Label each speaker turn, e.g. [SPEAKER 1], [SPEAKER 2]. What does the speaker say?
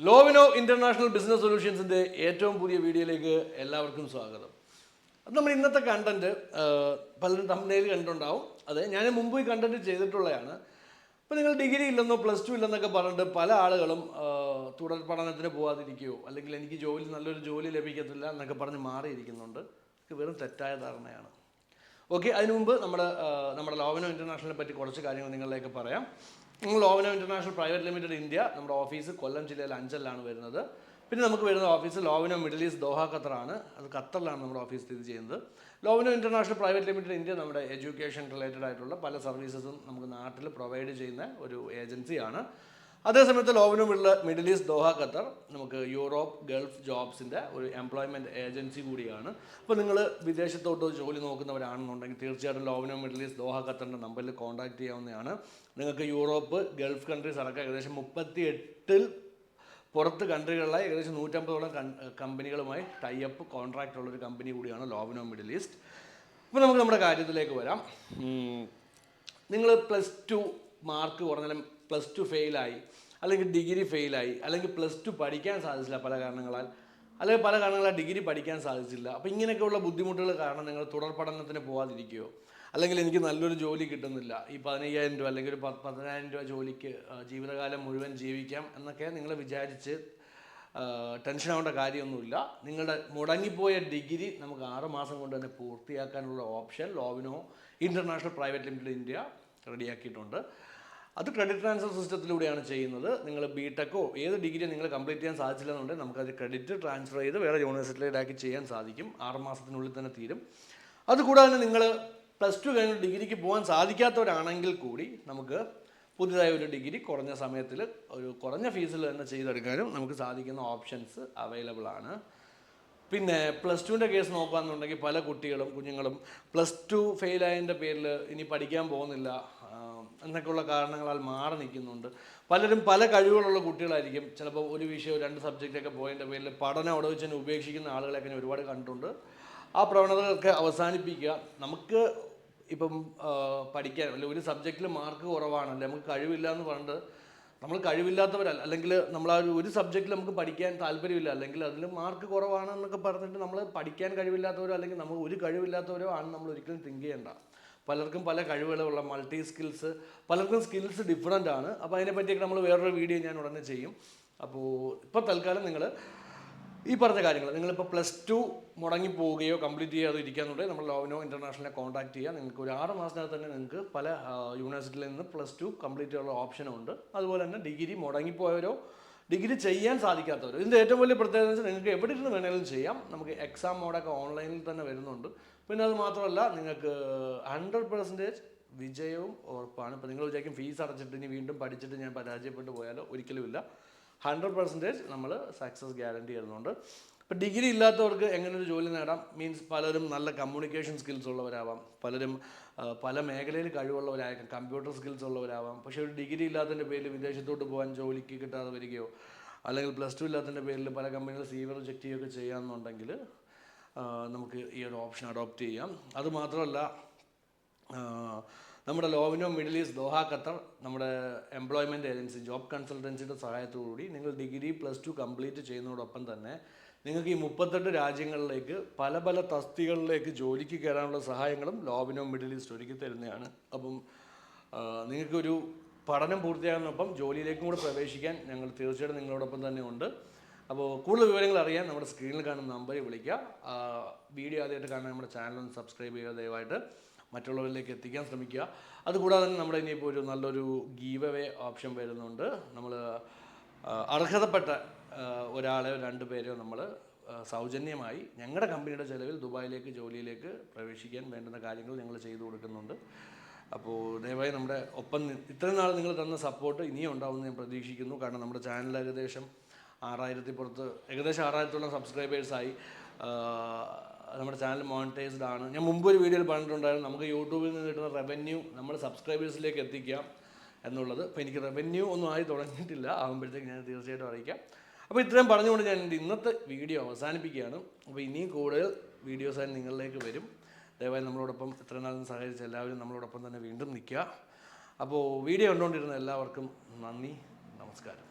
[SPEAKER 1] Lovlina international business സൊല്യൂഷൻസിൻ്റെ ഏറ്റവും പുതിയ വീഡിയോയിലേക്ക് എല്ലാവർക്കും സ്വാഗതം. അത് നമ്മൾ ഇന്നത്തെ കണ്ടന്റ് പലരും തമ്മിൽ കണ്ടിട്ടുണ്ടാവും. അതെ, ഞാൻ മുമ്പ് ഈ കണ്ടന്റ് ചെയ്തിട്ടുള്ളതാണ്. അപ്പോൾ നിങ്ങൾ ഡിഗ്രി ഇല്ലെന്നോ പ്ലസ് ടു ഇല്ലെന്നൊക്കെ പറഞ്ഞിട്ട് പല ആളുകളും തുടർ പഠനത്തിന് പോകാതിരിക്കുകയോ അല്ലെങ്കിൽ എനിക്ക് നല്ലൊരു ജോലി ലഭിക്കത്തില്ല എന്നൊക്കെ പറഞ്ഞ് മാറിയിരിക്കുന്നുണ്ട്. ഇത് വെറും തെറ്റായ ധാരണയാണ്. ഓക്കെ, അതിനു മുമ്പ് നമ്മുടെ ലോവിനോ ഇന്റർനാഷണലിനെ പറ്റി കുറച്ച് കാര്യങ്ങൾ നിങ്ങളിലേക്ക് പറയാം. Lovlina international private limited India, നമ്മുടെ ഓഫീസ് കൊല്ലം ജില്ലയിൽ അഞ്ചലിലാണ് വരുന്നത്. പിന്നെ നമുക്ക് വരുന്ന office Lovlina middle east Doha ഖത്തറാണ്. അത് ഖത്തറിലാണ് നമ്മുടെ ഓഫീസ് സ്ഥിതി ചെയ്യുന്നത്. Lovlina international private limited India നമ്മുടെ എഡ്യൂക്കേഷൻ റിലേറ്റഡ് ആയിട്ടുള്ള പല സർവീസസും നമുക്ക് നാട്ടിൽ പ്രൊവൈഡ് ചെയ്യുന്ന ഒരു ഏജൻസിയാണ്. അതേസമയത്ത് Lovlina middle east Doha Qatar നമുക്ക് യൂറോപ്പ് ഗൾഫ് ജോബ്സിൻ്റെ ഒരു എംപ്ലോയ്മെൻറ്റ് ഏജൻസി കൂടിയാണ്. അപ്പോൾ നിങ്ങൾ വിദേശത്തോട്ട് ജോലി നോക്കുന്നവരാണെന്നുണ്ടെങ്കിൽ തീർച്ചയായിട്ടും ലോവിനോ മിഡിൽ ഈസ്റ്റ് ദോഹ ഖത്തറിൻ്റെ നമ്പറിൽ കോൺടാക്ട് ചെയ്യാവുന്നതാണ്. നിങ്ങൾക്ക് യൂറോപ്പ് ഗൾഫ് കൺട്രീസ് അടക്കം ഏകദേശം 38 പുറത്ത് കൺട്രികളിലായി ഏകദേശം 150ഓളം കമ്പനികളുമായി ടൈപ്പ് കോൺട്രാക്റ്റ് ഉള്ളൊരു കമ്പനി കൂടിയാണ് ലോവിനോ മിഡിൽ ഈസ്റ്റ്. അപ്പോൾ നമുക്ക് നമ്മുടെ കാര്യത്തിലേക്ക് വരാം. നിങ്ങൾ പ്ലസ് ടു മാർക്ക് കുറഞ്ഞാലും പ്ലസ് ടു ഫെയിലായി, അല്ലെങ്കിൽ ഡിഗ്രി ഫെയിലായി, അല്ലെങ്കിൽ പ്ലസ് ടു പഠിക്കാൻ സാധിച്ചില്ല പല കാരണങ്ങളാൽ, അല്ലെങ്കിൽ പല കാരണങ്ങളാൽ ഡിഗ്രി പഠിക്കാൻ സാധിച്ചില്ല. അപ്പോൾ ഇങ്ങനെയൊക്കെയുള്ള ബുദ്ധിമുട്ടുകൾ കാരണം നിങ്ങൾ തുടർ പഠനത്തിന് പോകാതിരിക്കുകയോ, അല്ലെങ്കിൽ എനിക്ക് നല്ലൊരു ജോലി കിട്ടുന്നില്ല, ഈ 15,000 രൂപ അല്ലെങ്കിൽ ഒരു 10,000 രൂപ ജോലിക്ക് ജീവിതകാലം മുഴുവൻ ജീവിക്കാം എന്നൊക്കെ നിങ്ങൾ വിചാരിച്ച് ടെൻഷൻ ആവേണ്ട കാര്യമൊന്നുമില്ല. നിങ്ങളുടെ മുടങ്ങിപ്പോയ ഡിഗ്രി നമുക്ക് 6 മാസം കൊണ്ട് തന്നെ പൂർത്തിയാക്കാനുള്ള ഓപ്ഷൻ ലോവിനോ ഇന്റർനാഷണൽ പ്രൈവറ്റ് ലിമിറ്റഡ് ഇന്ത്യ റെഡിയാക്കിയിട്ടുണ്ട്. അത് ക്രെഡിറ്റ് ട്രാൻസ്ഫർ സിസ്റ്റത്തിലൂടെയാണ് ചെയ്യുന്നത്. നിങ്ങൾ ബിടെക്കോ ഏത് ഡിഗ്രി നിങ്ങൾ കംപ്ലീറ്റ് ചെയ്യാൻ സാധിച്ചില്ലെന്നുണ്ടെങ്കിൽ നമുക്കത് ക്രെഡിറ്റ് ട്രാൻസ്ഫർ ചെയ്ത് വേറെ യൂണിവേഴ്സിറ്റിയിലേക്ക് ചെയ്യാൻ സാധിക്കും. 6 മാസത്തിനുള്ളിൽ തന്നെ തീരും. അതുകൂടാതെ തന്നെ നിങ്ങൾ പ്ലസ് ടു കഴിഞ്ഞ് ഡിഗ്രിക്ക് പോകാൻ സാധിക്കാത്തവരാണെങ്കിൽ കൂടി നമുക്ക് പുതിയതായ ഒരു ഡിഗ്രി കുറഞ്ഞ സമയത്തിൽ ഒരു കുറഞ്ഞ ഫീസിൽ തന്നെ ചെയ്തെടുക്കാനും നമുക്ക് സാധിക്കുന്ന ഓപ്ഷൻസ് അവൈലബിൾ ആണ്. പിന്നെ പ്ലസ് ടുവിൻ്റെ കേസ് നോക്കുകയാണെന്നുണ്ടെങ്കിൽ പല കുഞ്ഞുങ്ങളും പ്ലസ് ടു ഫെയിലായതിൻ്റെ പേരിൽ ഇനി പഠിക്കാൻ പോകുന്നില്ല എന്നൊക്കെയുള്ള കാരണങ്ങളാൽ മാറി നിൽക്കുന്നുണ്ട്. പലരും പല കഴിവുകളുള്ള കുട്ടികളായിരിക്കും. ചിലപ്പോൾ ഒരു വിഷയം 2 സബ്ജക്റ്റൊക്കെ പോയതിൻ്റെ പേരിൽ പഠനം അവിടെ വെച്ച് തന്നെ ഉപേക്ഷിക്കുന്ന ആളുകളെയൊക്കെ ഞാൻ ഒരുപാട് കണ്ടിട്ടുണ്ട്. ആ പ്രവണതകളൊക്കെ അവസാനിപ്പിക്കുക. നമുക്ക് ഇപ്പം പഠിക്കാൻ അല്ലെങ്കിൽ ഒരു സബ്ജക്റ്റിൽ മാർക്ക് കുറവാണല്ലേ, നമുക്ക് കഴിവില്ല എന്ന് പറഞ്ഞിട്ട് നമ്മൾ കഴിവില്ലാത്തവരല്ല, അല്ലെങ്കിൽ നമ്മൾ ആ ഒരു സബ്ജക്റ്റിൽ നമുക്ക് പഠിക്കാൻ താല്പര്യമില്ല, അല്ലെങ്കിൽ അതിൽ മാർക്ക് കുറവാണെന്നൊക്കെ പറഞ്ഞിട്ട് നമ്മൾ പഠിക്കാൻ കഴിവില്ലാത്തവരോ അല്ലെങ്കിൽ നമ്മൾ ഒരു കഴിവില്ലാത്തവരോ ആണ് നമ്മൾ ഒരിക്കലും തിങ്ക് ചെയ്യേണ്ട. പലർക്കും പല കഴിവുകളുള്ള മൾട്ടി സ്കിൽസ്, പലർക്കും സ്കിൽസ് ഡിഫറൻ്റ് ആണ്. അപ്പോൾ അതിനെപ്പറ്റിയൊക്കെ നമ്മൾ വേറൊരു വീഡിയോ ഞാൻ ഉടനെ ചെയ്യും. അപ്പോൾ ഇപ്പോൾ തൽക്കാലം നിങ്ങൾ ഈ പറഞ്ഞ കാര്യങ്ങൾ, നിങ്ങളിപ്പോൾ പ്ലസ് ടു മുടങ്ങിപ്പോവുകയോ കംപ്ലീറ്റ് ചെയ്യാതെ ഇരിക്കാന്നുണ്ടെങ്കിൽ നമ്മൾ ലോവിനോ ഇന്റർനാഷണലിനെ കോൺടാക്ട് ചെയ്യുക. നിങ്ങൾക്ക് ഒരു 6 മാസത്തിനകത്ത് തന്നെ നിങ്ങൾക്ക് പല യൂണിവേഴ്സിറ്റിയിൽ നിന്ന് പ്ലസ് ടു കംപ്ലീറ്റ് ചെയ്യാനുള്ള ഓപ്ഷനുണ്ട്. അതുപോലെ തന്നെ ഡിഗ്രി മുടങ്ങിപ്പോയവരോ ഡിഗ്രി ചെയ്യാൻ സാധിക്കാത്തവരോ, ഇതിൻ്റെ ഏറ്റവും വലിയ പ്രത്യേകത വെച്ചാൽ നിങ്ങൾക്ക് എവിടെ ഇരുന്ന് വേണമെങ്കിലും ചെയ്യാം. നമുക്ക് എക്സാം മോഡൊക്കെ ഓൺലൈനിൽ തന്നെ വരുന്നുണ്ട്. പിന്നെ അത് മാത്രമല്ല, നിങ്ങൾക്ക് 100% വിജയവും ഉറപ്പാണ്. ഇപ്പോൾ നിങ്ങൾ വിചാരിക്കും ഫീസ് അടച്ചിട്ട് ഇനി വീണ്ടും പഠിച്ചിട്ട് ഞാൻ പരാജയപ്പെട്ടു പോയാലോ, ഒരിക്കലുമില്ല. 100% നമ്മൾ സക്സസ് ഗ്യാരണ്ടി ചെയ്യുന്നുണ്ട്. ഇപ്പോൾ ഡിഗ്രി ഇല്ലാത്തവർക്ക് എങ്ങനെ ഒരു ജോലി നേടാം മീൻസ്, പലരും നല്ല കമ്മ്യൂണിക്കേഷൻ സ്കിൽസ് ഉള്ളവരാവാം, പലരും പല മേഖലയിൽ കഴിവുള്ളവരായിരിക്കും, കമ്പ്യൂട്ടർ സ്കിൽസ് ഉള്ളവരാവാം. പക്ഷേ ഒരു ഡിഗ്രി ഇല്ലാത്തതിൻ്റെ പേരിൽ വിദേശത്തോട്ട് പോകാൻ ജോലിക്ക് കിട്ടാതെ വരികയോ, അല്ലെങ്കിൽ പ്ലസ് ടു ഇല്ലാത്തതിൻ്റെ പേരിൽ പല കമ്പനികൾ CV റിജക്റ്റ് ചെയ്യുകയൊക്കെ ചെയ്യാമെന്നുണ്ടെങ്കിൽ നമുക്ക് ഈ ഒരു ഓപ്ഷൻ അഡോപ്റ്റ് ചെയ്യാം. അതുമാത്രമല്ല, നമ്മുടെ Lovlina middle east Doha Qatar നമ്മുടെ എംപ്ലോയ്മെൻറ്റ് ഏജൻസി ജോബ് കൺസൾട്ടൻസിയുടെ സഹായത്തോടുകൂടി നിങ്ങൾ ഡിഗ്രി പ്ലസ് ടു കംപ്ലീറ്റ് ചെയ്യുന്നതോടൊപ്പം തന്നെ നിങ്ങൾക്ക് ഈ 38 രാജ്യങ്ങളിലേക്ക് പല തസ്തികളിലേക്ക് ജോലിക്ക് കയറാനുള്ള സഹായങ്ങളും ലോവിനോ മിഡിൽ ഈസ്റ്റ് ഒരുക്കി തരുന്നതാണ്. അപ്പം നിങ്ങൾക്കൊരു പഠനം പൂർത്തിയാകുന്നൊപ്പം ജോലിയിലേക്കും കൂടെ പ്രവേശിക്കാൻ ഞങ്ങൾ തീർച്ചയായിട്ടും നിങ്ങളോടൊപ്പം തന്നെ ഉണ്ട്. അപ്പോൾ കൂടുതൽ വിവരങ്ങൾ അറിയാൻ നമ്മുടെ സ്ക്രീനിൽ കാണുന്ന നമ്പറിൽ വിളിക്കുക. വീഡിയോ ആദ്യമായിട്ട് കാണാൻ നമ്മുടെ ചാനൽ ഒന്ന് സബ്സ്ക്രൈബ് ചെയ്യുക. ദയവായിട്ട് മറ്റുള്ളവരിലേക്ക് എത്തിക്കാൻ ശ്രമിക്കുക. അതുകൂടാതെ തന്നെ നമ്മുടെ ഇനിയിപ്പോൾ ഒരു നല്ലൊരു ഗീവ് അവേ ഓപ്ഷൻ വരുന്നുണ്ട്. നമ്മൾ അർഹതപ്പെട്ട ഒരാളെയോ 2 പേരെയോ നമ്മൾ സൗജന്യമായി ഞങ്ങളുടെ കമ്പനിയുടെ ചിലവിൽ ദുബായിലേക്ക് ജോലിയിലേക്ക് പ്രവേശിക്കാൻ വേണ്ടുന്ന കാര്യങ്ങൾ ഞങ്ങൾ ചെയ്തു കൊടുക്കുന്നുണ്ട്. അപ്പോൾ ദയവായി നമ്മുടെ ഒപ്പം ഇത്രയും നാൾ നിങ്ങൾ തന്ന സപ്പോർട്ട് ഇനിയും ഉണ്ടാവുമെന്ന് ഞാൻ പ്രതീക്ഷിക്കുന്നു. കാരണം നമ്മുടെ ചാനൽ ഏകദേശം 6,000 പുറത്ത്, ഏകദേശം 6,000-ഓളം സബ്സ്ക്രൈബേഴ്സായി. നമ്മുടെ ചാനൽ മോണിറ്റൈസ്ഡ് ആണ്. ഞാൻ മുമ്പ് ഒരു വീഡിയോയിൽ പറഞ്ഞിട്ടുണ്ടായിരുന്നു നമുക്ക് യൂട്യൂബിൽ നിന്ന് കിട്ടുന്ന റവന്യൂ നമ്മൾ സബ്സ്ക്രൈബേഴ്സിലേക്ക് എത്തിക്കാം എന്നുള്ളത്. അപ്പോൾ എനിക്ക് റവന്യൂ ഒന്നും ആയി തുടങ്ങിയിട്ടില്ല, ആകുമ്പോഴത്തേക്ക് ഞാൻ തീർച്ചയായിട്ടും അറിയിക്കാം. അപ്പോൾ ഇത്രയും പറഞ്ഞുകൊണ്ട് ഞാൻ എൻ്റെ ഇന്നത്തെ വീഡിയോ അവസാനിപ്പിക്കുകയാണ്. അപ്പോൾ ഇനിയും കൂടുതൽ വീഡിയോസായി നിങ്ങളിലേക്ക് വരും. ദയവായി നമ്മളോടൊപ്പം ഇത്രയും നാളും സഹകരിച്ച എല്ലാവരും നമ്മളോടൊപ്പം തന്നെ വീണ്ടും നിൽക്കുക. അപ്പോൾ വീഡിയോ കണ്ടുകൊണ്ടിരുന്ന എല്ലാവർക്കും നന്ദി, നമസ്കാരം.